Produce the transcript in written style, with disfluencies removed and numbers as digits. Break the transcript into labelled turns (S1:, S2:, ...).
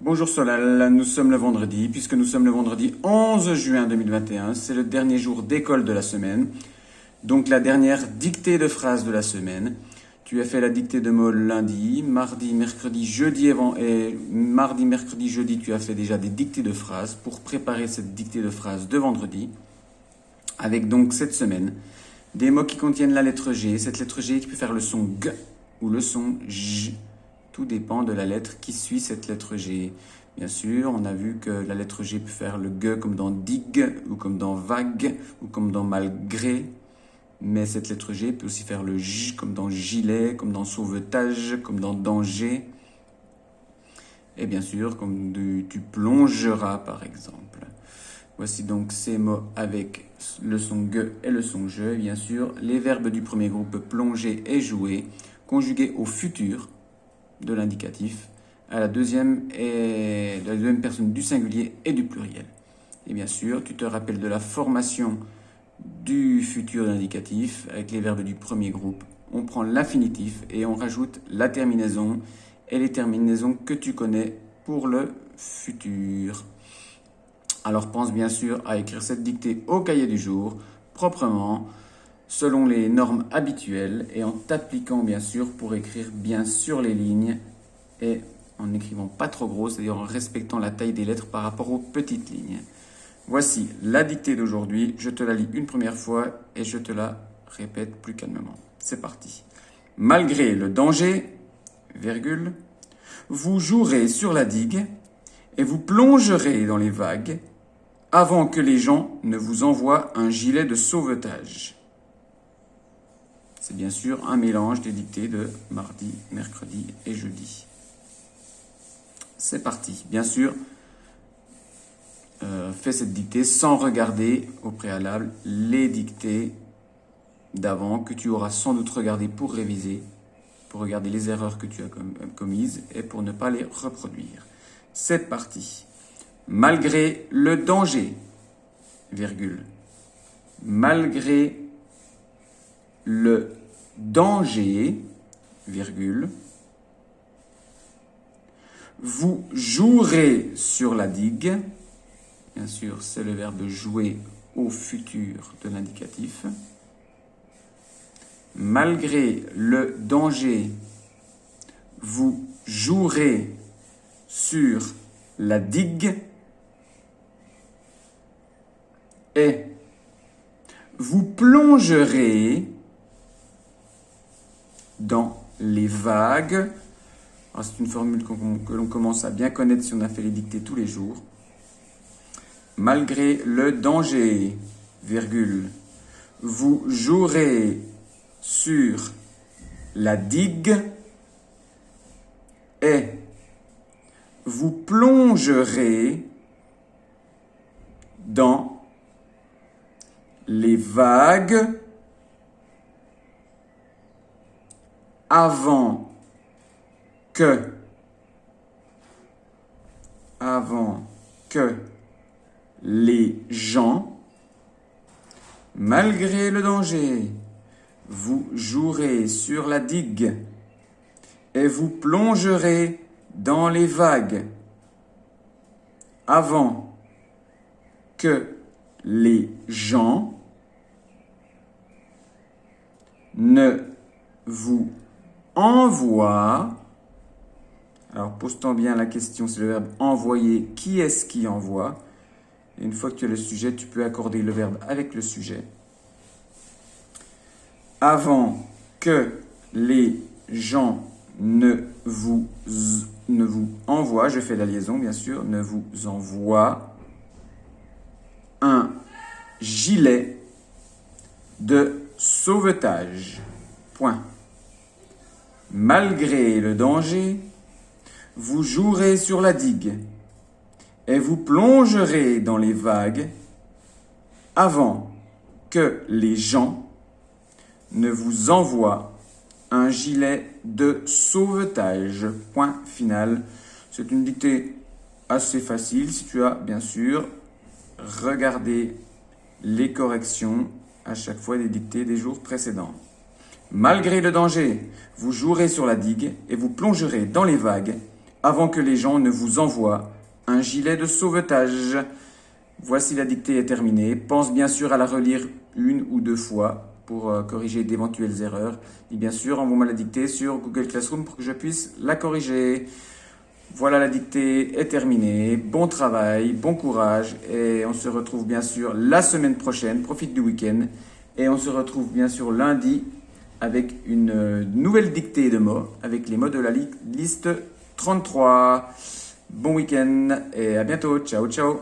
S1: Bonjour Solal, nous sommes le vendredi, puisque nous sommes le vendredi 11 juin 2021, c'est le dernier jour d'école de la semaine, donc la dernière dictée de phrases de la semaine. Tu as fait la dictée de mots lundi, mardi, mercredi, jeudi et mardi, mercredi, jeudi, tu as fait déjà des dictées de phrases pour préparer cette dictée de phrases de vendredi, avec donc cette semaine des mots qui contiennent la lettre G, cette lettre G qui peut faire le son G ou le son J. Tout dépend de la lettre qui suit cette lettre G. Bien sûr, on a vu que la lettre G peut faire le G comme dans digue, ou comme dans vague, ou comme dans malgré. Mais cette lettre G peut aussi faire le J comme dans gilet, comme dans sauvetage, comme dans danger. Et bien sûr, comme tu plongeras par exemple. Voici donc ces mots avec le son G et le son je. Bien sûr, les verbes du premier groupe plonger et jouer, conjugués au futur de l'indicatif, à la deuxième personne du singulier et du pluriel. Et bien sûr, tu te rappelles de la formation du futur de l'indicatif avec les verbes du premier groupe. On prend l'infinitif et on rajoute la terminaison et les terminaisons que tu connais pour le futur. Alors pense bien sûr à écrire cette dictée au cahier du jour, proprement, selon les normes habituelles et en t'appliquant bien sûr pour écrire bien sur les lignes et en n'écrivant pas trop gros, c'est-à-dire en respectant la taille des lettres par rapport aux petites lignes. Voici la dictée d'aujourd'hui, je te la lis une première fois et je te la répète plus calmement. C'est parti. Malgré le danger, virgule, vous jouerez sur la digue et vous plongerez dans les vagues avant que les gens ne vous envoient un gilet de sauvetage. C'est bien sûr un mélange des dictées de mardi, mercredi et jeudi. C'est parti. Bien sûr, fais cette dictée sans regarder au préalable les dictées d'avant que tu auras sans doute regardé pour réviser, pour regarder les erreurs que tu as commises et pour ne pas les reproduire. C'est parti. Malgré le danger, virgule, malgré le danger, virgule, vous jouerez sur la digue, bien sûr c'est le verbe jouer au futur de l'indicatif, malgré le danger, vous jouerez sur la digue et vous plongerez dans les vagues. C'est une formule que l'on commence à bien connaître si on a fait les dictées tous les jours. Malgré le danger, virgule, vous jouerez sur la digue et vous plongerez dans les vagues avant que les gens, malgré le danger, vous jouerez sur la digue et vous plongerez dans les vagues avant que les gens ne vous envoient. Alors pose-toi bien la question, c'est le verbe envoyer. Qui est-ce qui envoie? Et une fois que tu as le sujet, tu peux accorder le verbe avec le sujet. Avant que les gens ne vous envoient, je fais la liaison bien sûr, ne vous envoient un gilet de sauvetage. Point. Malgré le danger, vous jouerez sur la digue et vous plongerez dans les vagues avant que les gens ne vous envoient un gilet de sauvetage. Point final. C'est une dictée assez facile si tu as bien sûr regardé les corrections à chaque fois des dictées des jours précédents. Malgré le danger, vous jouerez sur la digue et vous plongerez dans les vagues avant que les gens ne vous envoient un gilet de sauvetage. Voici la dictée est terminée. Pense bien sûr à la relire une ou deux fois pour corriger d'éventuelles erreurs. Et bien sûr, envoie-moi la dictée sur Google Classroom pour que je puisse la corriger. Voilà, la dictée est terminée. Bon travail, bon courage. Et on se retrouve bien sûr la semaine prochaine. Profite du week-end. Et on se retrouve bien sûr lundi avec une nouvelle dictée de mots, avec les mots de la liste 33. Bon week-end et à bientôt. Ciao, ciao.